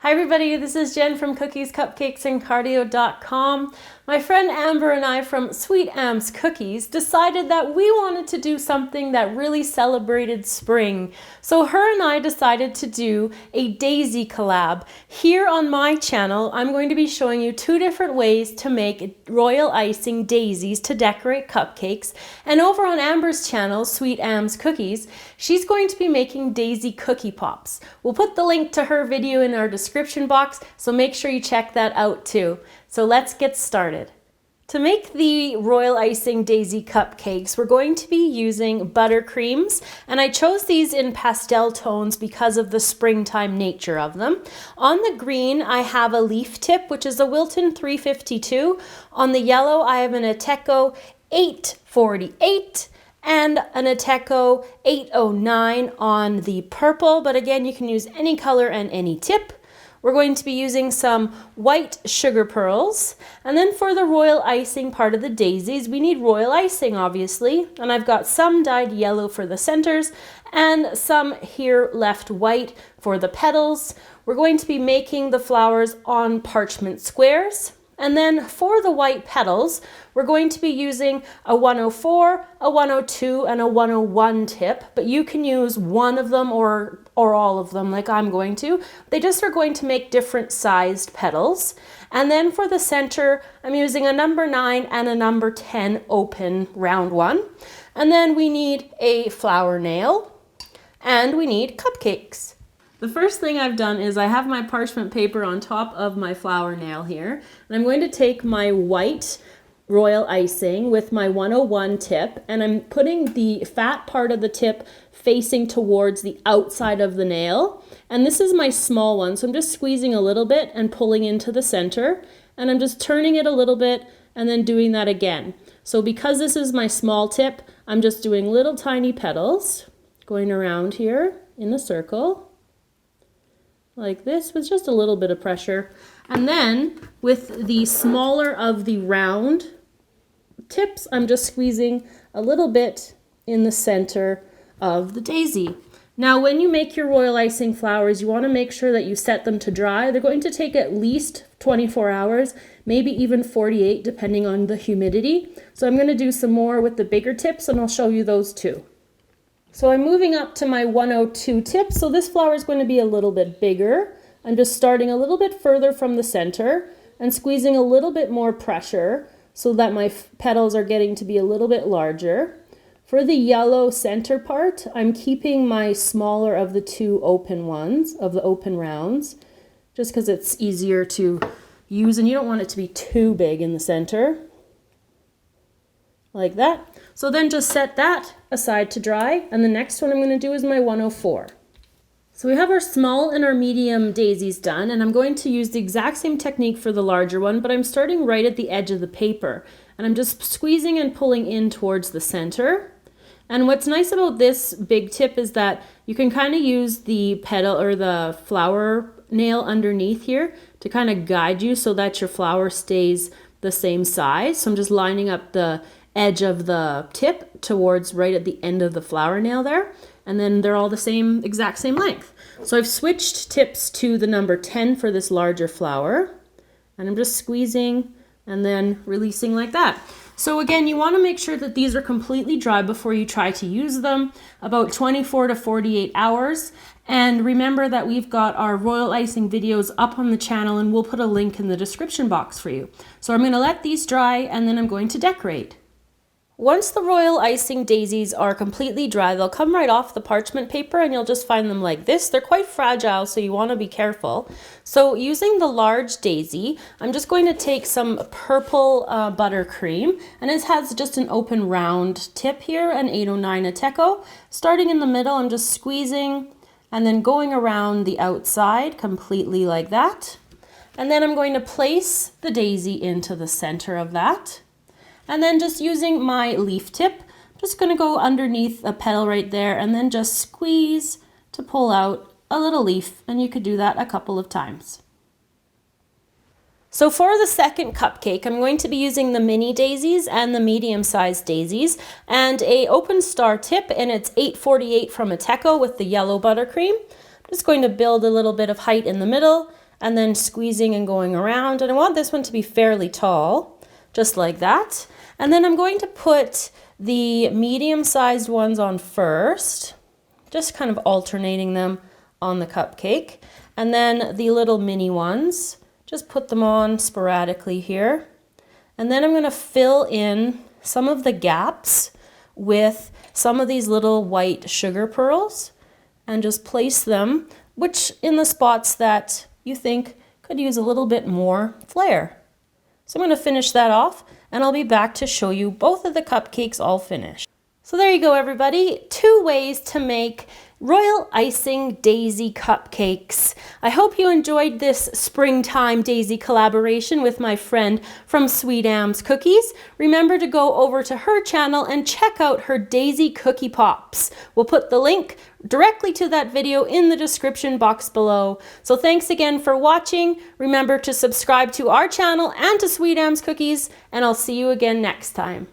Hi everybody, this is Jen from Cookies, Cupcakes, and Cardio.com. My friend Amber and I from Sweet Am's Cookies decided that we wanted to do something that really celebrated spring. So her and I decided to do a daisy collab. Here on my channel, I'm going to be showing you two different ways to make royal icing daisies to decorate cupcakes. And over on Amber's channel, Sweet Am's Cookies, she's going to be making daisy cookie pops. We'll put the link to her video in our description box, so make sure you check that out too. So let's get started. To make the royal icing daisy cupcakes, we're going to be using buttercreams, and I chose these in pastel tones because of the springtime nature of them. On the green, I have a leaf tip, which is a Wilton 352. On the yellow, I have an Ateco 848. and an Ateco 809 on the purple, but again, you can use any color and any tip. We're going to be using some white sugar pearls. And then for the royal icing part of the daisies, we need royal icing, obviously. And I've got some dyed yellow for the centers and some here left white for the petals. We're going to be making the flowers on parchment squares. And then for the white petals, we're going to be using a 104, a 102, and a 101 tip, but you can use one of them or all of them like I'm going to. They just are going to make different sized petals. And then for the center, I'm using a number 9 and a number 10 open round one. And then we need a flower nail and we need cupcakes. The first thing I've done is I have my parchment paper on top of my flower nail here, and I'm going to take my white royal icing with my 101 tip, and I'm putting the fat part of the tip facing towards the outside of the nail. And this is my small one, so I'm just squeezing a little bit and pulling into the center, and I'm just turning it a little bit and then doing that again. So because this is my small tip, I'm just doing little tiny petals going around here in a circle, like this, with just a little bit of pressure. And then with the smaller of the round tips, I'm just squeezing a little bit in the center of the daisy. Now, when you make your royal icing flowers, you want to make sure that you set them to dry. They're going to take at least 24 hours, maybe even 48, depending on the humidity. So I'm going to do some more with the bigger tips, and I'll show you those too. So I'm moving up to my 102 tip. So this flower is going to be a little bit bigger. I'm just starting a little bit further from the center and squeezing a little bit more pressure so that my petals are getting to be a little bit larger. For the yellow center part, I'm keeping my smaller of the two open ones, of the open rounds, just because it's easier to use and you don't want it to be too big in the center. Like that. So then just set that aside to dry, and the next one I'm going to do is my 104. So we have our small and our medium daisies done, and I'm going to use the exact same technique for the larger one, but I'm starting right at the edge of the paper, and I'm just squeezing and pulling in towards the center. And what's nice about this big tip is that you can kind of use the petal or the flower nail underneath here to kind of guide you so that your flower stays the same size. So I'm just lining up the edge of the tip towards right at the end of the flower nail there, and then they're all the exact same length. So I've switched tips to the number 10 for this larger flower, and I'm just squeezing and then releasing like that. So again, you want to make sure that these are completely dry before you try to use them, about 24 to 48 hours. And remember that we've got our royal icing videos up on the channel, and we'll put a link in the description box for you. So I'm going to let these dry, and then I'm going to decorate. Once the royal icing daisies are completely dry, they'll come right off the parchment paper, and you'll just find them like this. They're quite fragile, so you want to be careful. So using the large daisy, I'm just going to take some purple buttercream, and it has just an open round tip here, an 809 Ateco. Starting in the middle, I'm just squeezing and then going around the outside completely like that. And then I'm going to place the daisy into the center of that. And then just using my leaf tip, I'm just going to go underneath a petal right there and then just squeeze to pull out a little leaf, and you could do that a couple of times. So for the second cupcake, I'm going to be using the mini daisies and the medium-sized daisies and a open star tip, and it's 848 from Ateco with the yellow buttercream. I'm just going to build a little bit of height in the middle and then squeezing and going around. And I want this one to be fairly tall, just like that. And then I'm going to put the medium-sized ones on first, just kind of alternating them on the cupcake. And then the little mini ones, just put them on sporadically here. And then I'm going to fill in some of the gaps with some of these little white sugar pearls and just place them, which in the spots that you think could use a little bit more flair. So I'm going to finish that off, and I'll be back to show you both of the cupcakes all finished. So there you go, everybody. 2 ways to make royal icing daisy cupcakes. I hope you enjoyed this springtime daisy collaboration with my friend from Sweet Am's Cookies. Remember to go over to her channel and check out her daisy cookie pops. We'll put the link directly to that video in the description box below. So thanks again for watching. Remember to subscribe to our channel and to Sweet Am's Cookies, and I'll see you again next time.